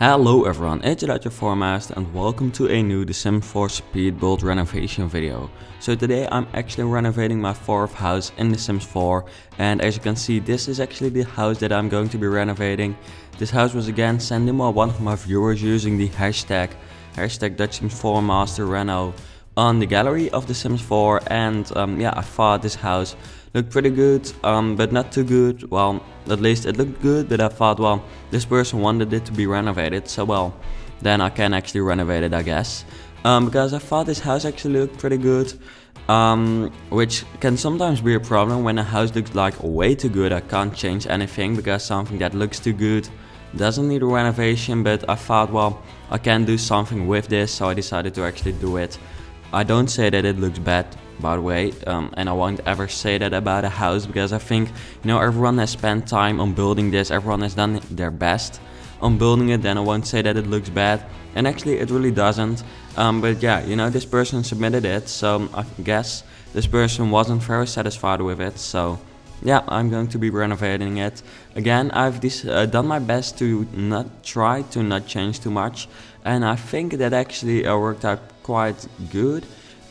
Hello everyone, it's your 4master and welcome to a new The Sims 4 speed build renovation video. So today I'm actually renovating my fourth house in The Sims 4, and as you can see, this is actually the house that I'm going to be renovating. This house was again sent in by one of my viewers using the hashtag TheSims4MasterReno on the gallery of The Sims 4, and yeah, I thought this house looked pretty good, but not too good. Well, at least it looked good, but I thought, well, this person wanted it to be renovated, so well, then I can actually renovate it, I guess. Because I thought this house actually looked pretty good, which can sometimes be a problem when a house looks like way too good. I can't change anything because something that looks too good doesn't need a renovation, but I thought, well, I can do something with this, so I decided to actually do it. I don't say that it looks bad, by the way, and I won't ever say that about a house, because I think, you know, everyone has spent time on building this, everyone has done their best on building it, then I won't say that it looks bad, and actually it really doesn't. But yeah, you know, this person submitted it, so I guess this person wasn't very satisfied with it, so yeah, I'm going to be renovating it. Again, I've done my best to not change too much, and I think that actually worked out quite good.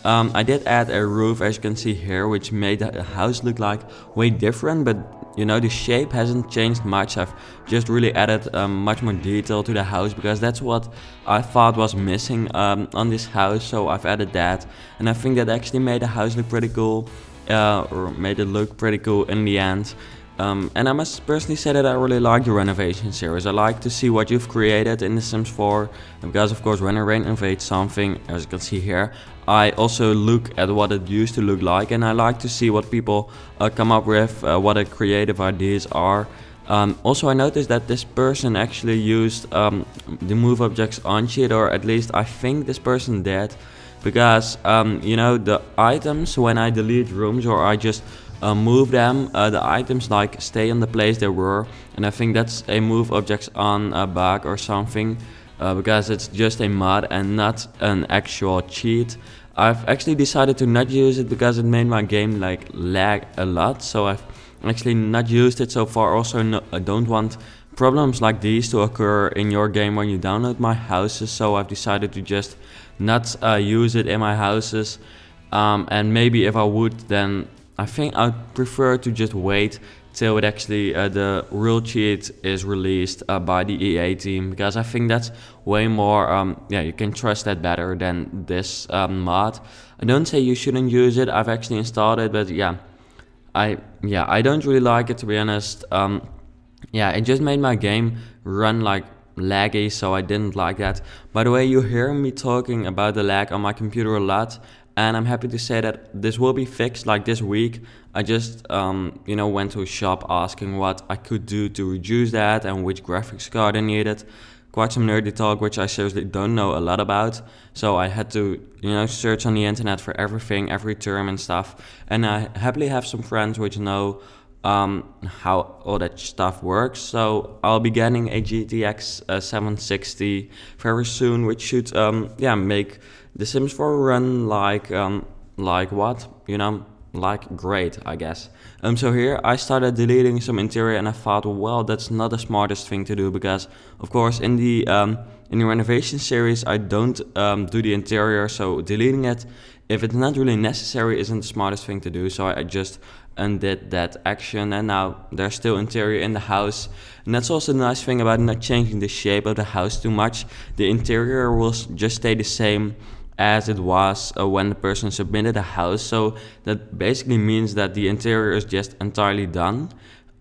I did add a roof, as you can see here, which made the house look like way different, but you know, the shape hasn't changed much. I've just really added much more detail to the house, because that's what I thought was missing on this house, so I've added that, and I think that actually made the house look pretty cool, or made it look pretty cool in the end. And I must personally say that I really like the renovation series. I like to see what you've created in The Sims 4, because of course when I renovate something, as you can see here, I also look at what it used to look like, and I like to see what people come up with, what the creative ideas are. Also, I noticed that this person actually used the move objects on sheet, or at least I think this person did, because you know, the items, when I delete rooms or I just move them, the items like stay in the place they were, and I think that's a move objects on a bug or something, because it's just a mod and not an actual cheat. I've actually decided to not use it because it made my game like lag a lot, so I've actually not used it so far. Also, no, I don't want problems like these to occur in your game when you download my houses, so I've decided to just not use it in my houses, and maybe if I would, then I think I'd prefer to just wait till it actually the real cheat is released by the EA team, because I think that's way more, yeah, you can trust that better than this mod. I don't say you shouldn't use it, I've actually installed it, but yeah, I don't really like it, to be honest. Yeah, it just made my game run like laggy, so I didn't like that. By the way, you hear me talking about the lag on my computer a lot, and I'm happy to say that this will be fixed like this week. I just you know, went to a shop asking what I could do to reduce that and which graphics card I needed. Quite some nerdy talk, which I seriously don't know a lot about, so I had to, you know, search on the internet for everything, every term and stuff, and I happily have some friends which know how all that stuff works. So I'll be getting a GTX 760 very soon, which should yeah, make The Sims 4 run like what, you know, like great, I guess. So here I started deleting some interior, and I thought, well, that's not the smartest thing to do, because of course in the renovation series I don't do the interior, so deleting it if it's not really necessary isn't the smartest thing to do. So I just undid that action, and now there's still interior in the house, and that's also the nice thing about not changing the shape of the house too much. The interior will just stay the same as it was when the person submitted a house, so that basically means that the interior is just entirely done.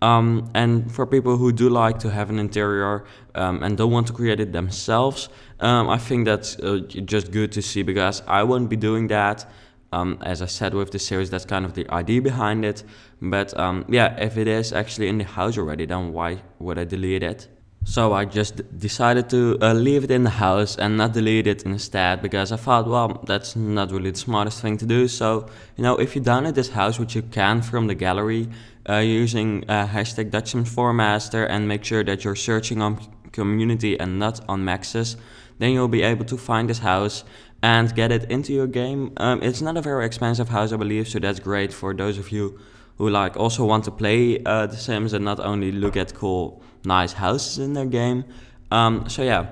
And for people who do like to have an interior and don't want to create it themselves, I think that's just good to see, because I won't be doing that. As I said with the series, that's kind of the idea behind it, but yeah, if it is actually in the house already, then why would I delete it? So I just decided to leave it in the house and not delete it instead, because I thought, well, that's not really the smartest thing to do. So, you know, if you download this house, which you can from the gallery, using hashtag TheSims4master, and make sure that you're searching on community and not on maxes, then you'll be able to find this house and get it into your game. It's not a very expensive house, I believe, so that's great for those of you who like also want to play The Sims and not only look at cool, nice houses in their game. So yeah,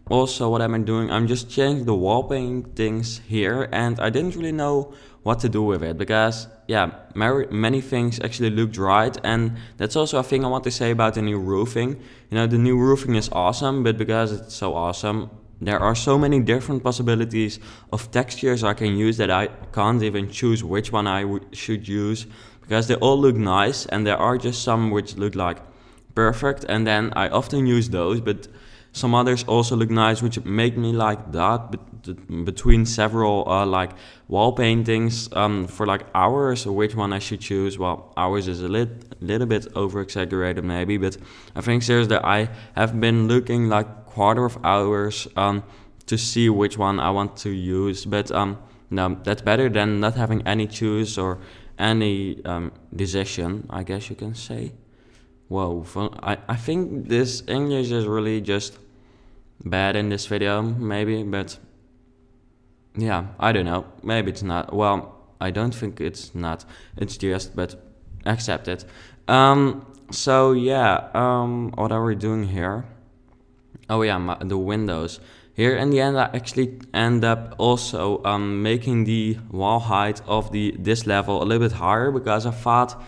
also what am I doing? I'm just changing the wall paintings here, and I didn't really know what to do with it because yeah, many things actually looked right, and that's also a thing I want to say about the new roofing. You know, the new roofing is awesome, but because it's so awesome, there are so many different possibilities of textures I can use that I can't even choose which one I should use because they all look nice, and there are just some which look like perfect, and then I often use those, but some others also look nice which make me like that between several like wall paintings for like hours, or which one I should choose. Well, hours is a little bit over exaggerated maybe, but I think seriously I have been looking like quarter of hours to see which one I want to use, but no, that's better than not having any choose or any decision, I guess you can say. Whoa, I think this English is really just bad in this video, maybe, but yeah, I don't know, maybe it's not. Well, I don't think it's not, it's just, but accept it. So yeah, what are we doing here? Oh yeah, the windows. Here in the end I actually end up also making the wall height of this level a little bit higher because I thought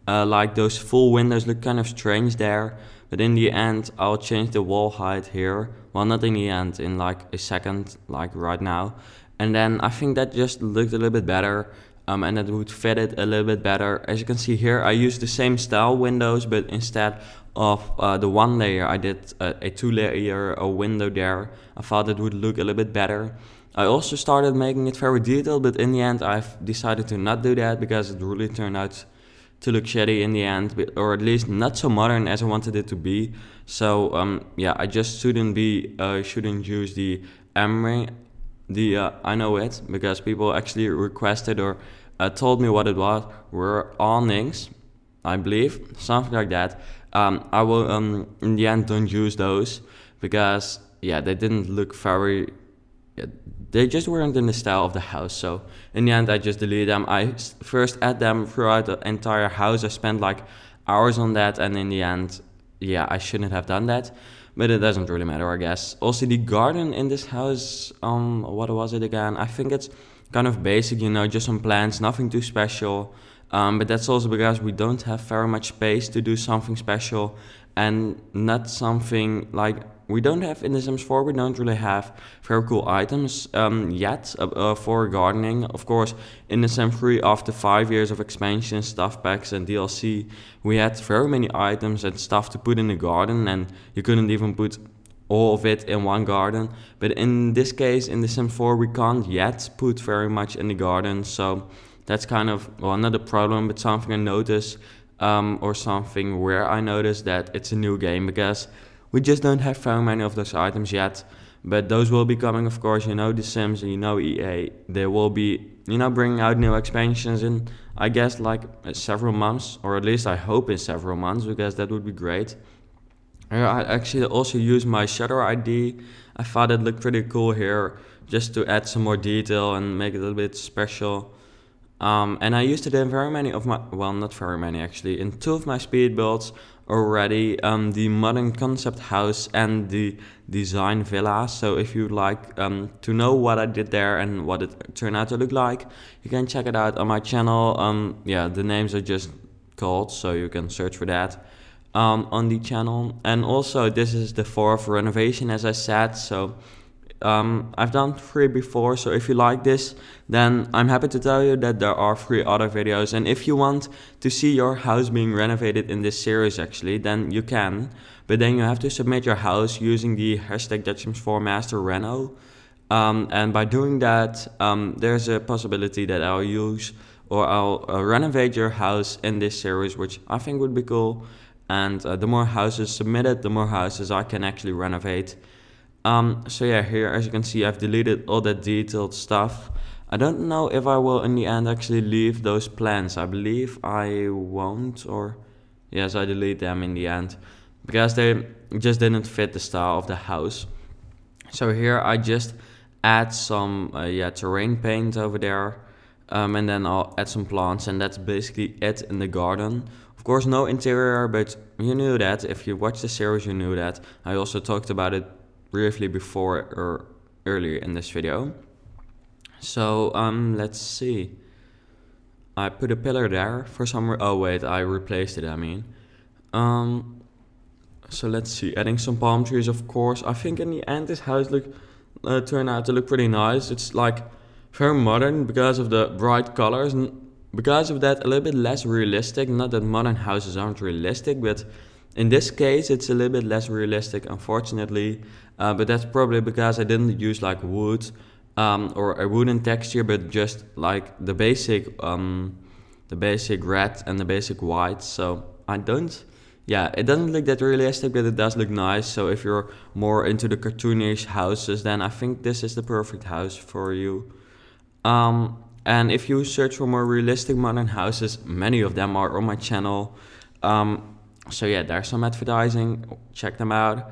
like those full windows look kind of strange there, but in the end I'll change the wall height here. Well, not in the end, in like a second, like right now. And then I think that just looked a little bit better, and that would fit it a little bit better. As you can see here, I used the same style windows, but instead of the one layer I did a two layer window there. I thought it would look a little bit better. I also started making it very detailed, but in the end I've decided to not do that because it really turned out to look shitty in the end, or at least not so modern as I wanted it to be. So yeah, I just shouldn't use the emery. I know it because people actually requested or told me what it was. Were awnings, I believe, something like that. I will in the end don't use those because yeah, they didn't look very. They just weren't in the style of the house, so in the end I just deleted them. I first add them throughout the entire house. I spent like hours on that, and in the end, yeah, I shouldn't have done that, but it doesn't really matter, I guess. Also, the garden in this house, what was it again? I think it's kind of basic, you know, just some plants, nothing too special. But that's also because we don't have very much space to do something special, and not something like we don't have in The Sims 4. We don't really have very cool items yet for gardening. Of course, in The Sims 3, after 5 years of expansion, stuff packs, and DLC, we had very many items and stuff to put in the garden, and you couldn't even put all of it in one garden. But in this case, in The Sims 4, we can't yet put very much in the garden, so that's kind of, well, not a problem, but something I notice, or something where I notice that it's a new game, because we just don't have very many of those items yet. But those will be coming, of course. You know The Sims, and you know EA. They will be, you know, bringing out new expansions in, I guess, like several months, or at least I hope in several months, because that would be great. I actually also use my shutter ID. I thought it looked pretty cool here, just to add some more detail and make it a little bit special. And I used it in very many of my, well, not very many actually, in 2 of my speed builds already, the modern concept house and the design villa. So if you'd like to know what I did there and what it turned out to look like, you can check it out on my channel. Yeah, the names are just called, so you can search for that on the channel. And also this is the 4th renovation, as I said, so I've done 3 before, so if you like this, then I'm happy to tell you that there are 3 other videos. And if you want to see your house being renovated in this series actually, then you can, but then you have to submit your house using the hashtag #Sims4MasterReno, and by doing that, there's a possibility that I'll renovate your house in this series, which I think would be cool. And the more houses submitted, the more houses I can actually renovate. So yeah, here as you can see, I've deleted all that detailed stuff. I don't know if I will in the end actually leave those plans. I believe I won't, or yes, I delete them in the end because they just didn't fit the style of the house. So here I just add some terrain paint over there, and then I'll add some plants, and that's basically it in the garden. Of course, no interior, but you knew that. If you watched the series, you knew that. I also talked about it briefly before or earlier in this video. So let's see. I put a pillar there for some. Oh wait, I replaced it. I mean, so let's see. Adding some palm trees, of course. I think in the end this house turned out to look pretty nice. It's like very modern because of the bright colors, and because of that a little bit less realistic. Not that modern houses aren't realistic, but in this case it's a little bit less realistic, unfortunately. But that's probably because I didn't use like wood or a wooden texture, but just like the basic red and the basic white. So it doesn't look that realistic, but it does look nice. So if you're more into the cartoonish houses, then I think this is the perfect house for you. And if you search for more realistic modern houses, many of them are on my channel. So yeah, there's some advertising, check them out.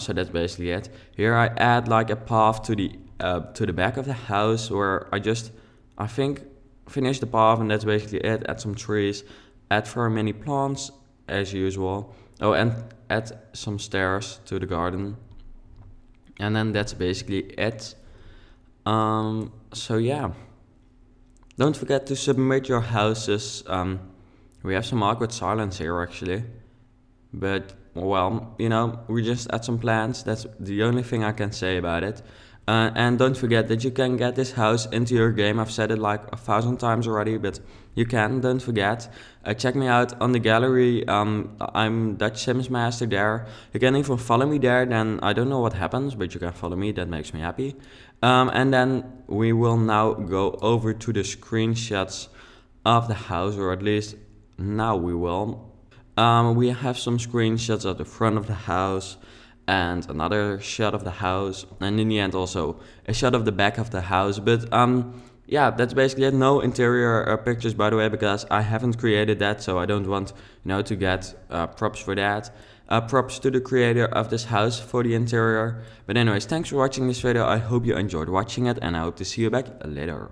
So that's basically it. Here I add like a path to the back of the house, where I think finish the path, and that's basically it. Add some trees, add very many plants as usual. Oh, and add some stairs to the garden. And then that's basically it. So yeah, don't forget to submit your houses. We have some awkward silence here actually, but well, you know, we just add some plants. That's the only thing I can say about it. And don't forget that you can get this house into your game. I've said it like 1,000 times already, but you can, don't forget. Check me out on the gallery. I'm Dutch Sims Master there. You can even follow me there. Then I don't know what happens, but you can follow me. That makes me happy. And then we will now go over to the screenshots of the house, or at least now we will. We have some screenshots of the front of the house, and another shot of the house, and in the end also a shot of the back of the house. But yeah, that's basically it. No interior pictures, by the way, because I haven't created that, so I don't want, you know, to get props for that. Props to the creator of this house for the interior. But anyways, thanks for watching this video. I hope you enjoyed watching it, and I hope to see you back later.